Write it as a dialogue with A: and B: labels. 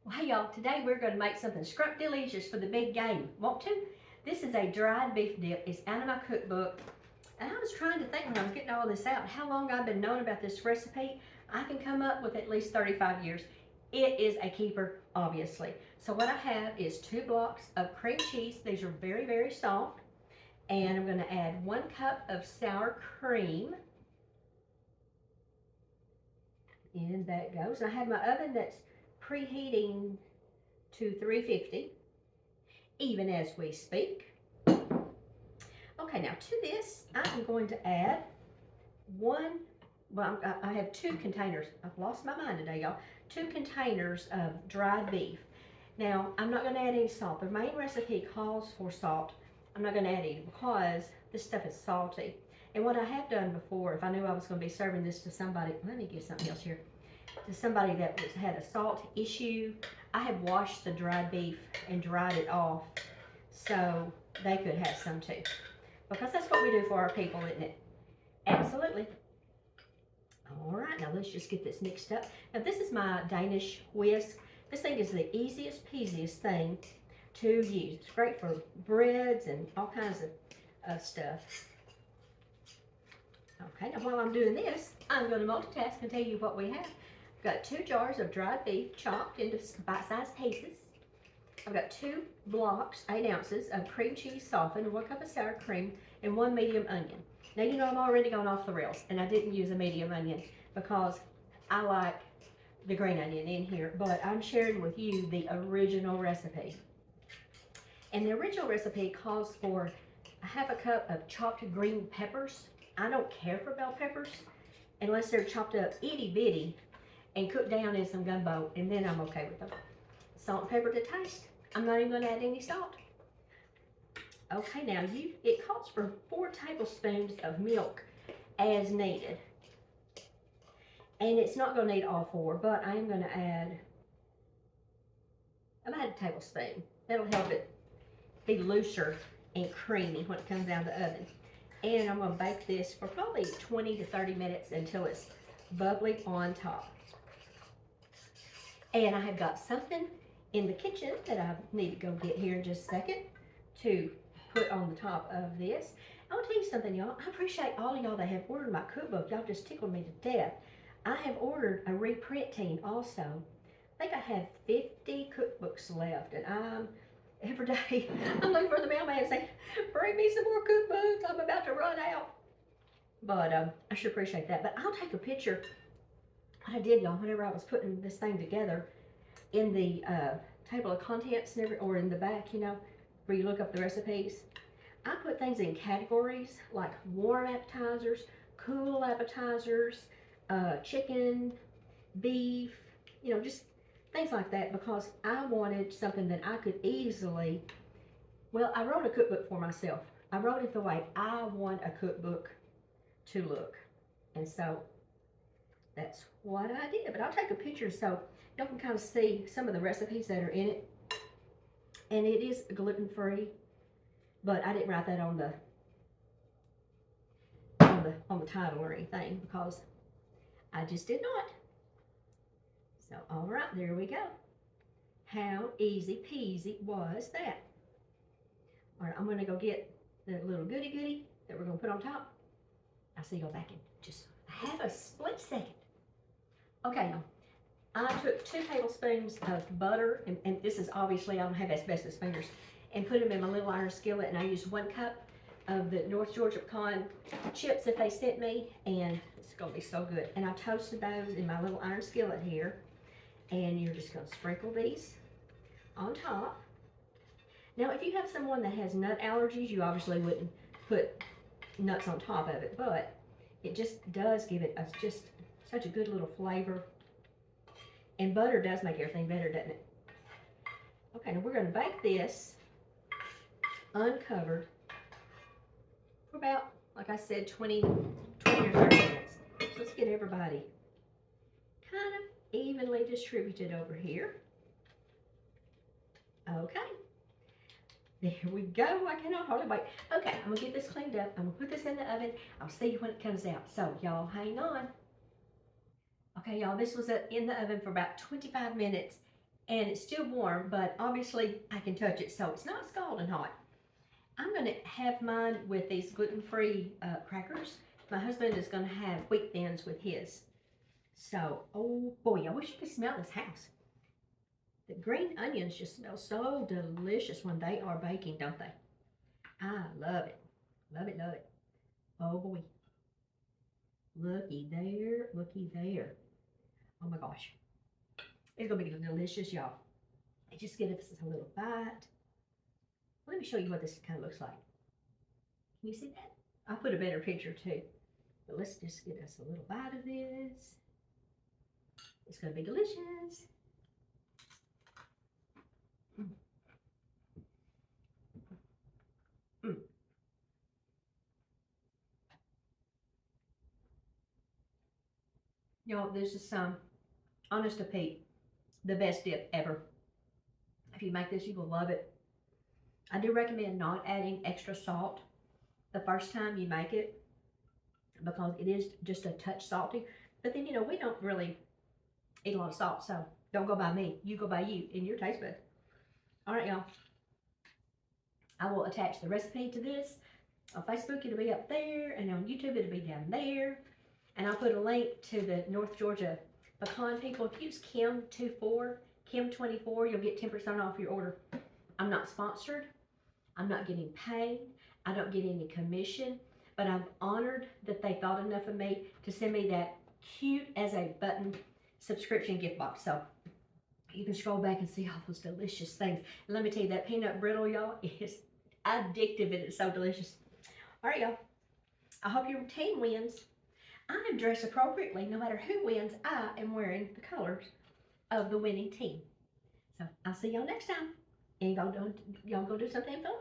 A: Well, hey y'all, today we're going to make something scrumptious for the big game. Want to? This is a dried beef dip. It's out of my cookbook. And I was trying to think when I was getting all this out, how long I've been knowing about this recipe. I can come up with at least 35 years. It is a keeper, obviously. So what I have is 2 blocks of cream cheese. These are very, very soft. And I'm going to add 1 cup of sour cream. In that goes. And I have my oven that's preheating to 350 even as we speak. Okay, now to this I'm going to add I have 2 containers. I've lost my mind today, y'all. 2 containers of dried beef. Now I'm not going to add any salt. The main recipe calls for salt. I'm not going to add any because this stuff is salty. And what I have done before, if I knew I was going to be serving this to somebody, let me get something else here, to somebody that had a salt issue, I have washed the dried beef and dried it off so they could have some too. Because that's what we do for our people, isn't it? Absolutely. All right, now let's just get this mixed up. Now this is my Danish whisk. This thing is the easiest peasiest thing to use. It's great for breads and all kinds of stuff. Okay, now while I'm doing this, I'm going to multitask and tell you what we have. I've got 2 jars of dried beef chopped into bite-sized pieces. I've got 2 blocks, 8 ounces of cream cheese softened, 1 cup of sour cream, and 1 medium onion. Now you know I'm already gone off the rails, and I didn't use a medium onion because I like the green onion in here, but I'm sharing with you the original recipe. And the original recipe calls for a 1/2 cup of chopped green peppers. I don't care for bell peppers unless they're chopped up itty bitty and cooked down in some gumbo, and then I'm okay with them. Salt and pepper to taste. I'm not even going to add any salt. Okay, now it calls for 4 tablespoons of milk as needed. And it's not going to need all 4, but I am going to add about a tablespoon. That'll help it be looser and creamy when it comes out of the oven. And I'm going to bake this for probably 20 to 30 minutes until it's bubbly on top. And I have got something in the kitchen that I need to go get here in just a second to put on the top of this. I'll tell you something, y'all. I appreciate all of y'all that have ordered my cookbook. Y'all just tickled me to death. I have ordered a reprinting also. I think I have 50 cookbooks left, and every day I'm looking for the mailman and saying, bring me some more cookbooks. I'm about to run out. But I sure appreciate that. But I'll take a picture. What I did, y'all, whenever I was putting this thing together, in the table of contents or in the back, you know, where you look up the recipes, I put things in categories like warm appetizers, cool appetizers, chicken, beef, you know, just things like that, because I wanted something that I could easily, well, I wrote a cookbook for myself. I wrote it the way I want a cookbook to look. And so that's what I did. But I'll take a picture so y'all can kind of see some of the recipes that are in it. And it is gluten-free, but I didn't write that on the title or anything because I just did not. So, all right, there we go. How easy peasy was that? All right, I'm going to go get the little goody that we're going to put on top. I'll see y'all back in just half a split second. Okay, now, I took 2 tablespoons of butter, and this is obviously, I don't have asbestos fingers, and put them in my little iron skillet, and I used 1 cup of the North Georgia pecan chips that they sent me, and it's going to be so good. And I toasted those in my little iron skillet here, and you're just going to sprinkle these on top. Now, if you have someone that has nut allergies, you obviously wouldn't put nuts on top of it, but it just does give it just such a good little flavor. And butter does make everything better, doesn't it? Okay, now we're going to bake this uncovered for about, like I said, 20 or 30 minutes. So let's get everybody kind of evenly distributed over here. Okay. There we go. I cannot hardly wait. Okay, I'm going to get this cleaned up. I'm going to put this in the oven. I'll see you when it comes out. So, y'all hang on. Okay, y'all, this was in the oven for about 25 minutes, and it's still warm, but obviously I can touch it, so it's not scalding hot. I'm gonna have mine with these gluten-free crackers. My husband is gonna have wheat thins with his. So, oh boy, I wish you could smell this house. The green onions just smell so delicious when they are baking, don't they? I love it. Love it, love it. Oh boy. Looky there, looky there. Oh my gosh. It's gonna be delicious, y'all. Just give us a little bite. Let me show you what this kind of looks like. Can you see that? I'll put a better picture too. But let's just get us a little bite of this. It's gonna be delicious. Mm. Mm. Y'all, this is some, honest to Pete, the best dip ever. If you make this, you will love it. I do recommend not adding extra salt the first time you make it because it is just a touch salty. But then, you know, we don't really eat a lot of salt, so don't go by me. You go by you and your taste bud. All right, y'all. I will attach the recipe to this. On Facebook, it'll be up there, and on YouTube, it'll be down there. And I'll put a link to the North Georgia pecan people. If you use Kim24, you'll get 10% off your order. I'm not sponsored. I'm not getting paid. I don't get any commission, but I'm honored that they thought enough of me to send me that cute as a button subscription gift box. So you can scroll back and see all those delicious things. And let me tell you, that peanut brittle, y'all, is addictive and it's so delicious. All right, y'all. I hope your team wins. I am dressed appropriately. No matter who wins, I am wearing the colors of the winning team. So I'll see y'all next time. And y'all go do something fun.